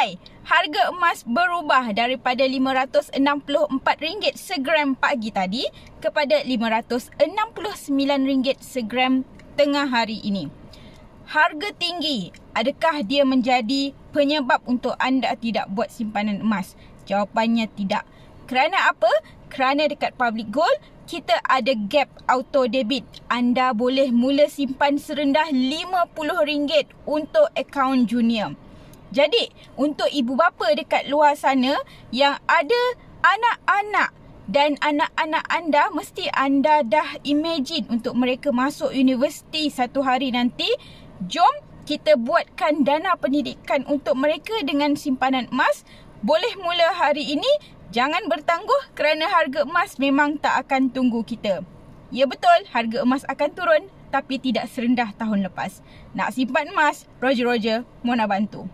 Hai, harga emas berubah daripada RM564 segram pagi tadi kepada RM569 segram tengah hari ini. Harga tinggi, adakah dia menjadi penyebab untuk anda tidak buat simpanan emas? Jawapannya tidak. Kerana apa? Kerana dekat Public Gold, kita ada gap auto debit. Anda boleh mula simpan serendah RM50 untuk akaun junior. Jadi, untuk ibu bapa dekat luar sana yang ada anak-anak dan anak-anak anda, mesti anda dah imagine untuk mereka masuk universiti satu hari nanti. Jom kita buatkan dana pendidikan untuk mereka dengan simpanan emas. Boleh mula hari ini. Jangan bertangguh kerana harga emas memang tak akan tunggu kita. Ya betul, harga emas akan turun tapi tidak serendah tahun lepas. Nak simpan emas? Roger, Mona bantu.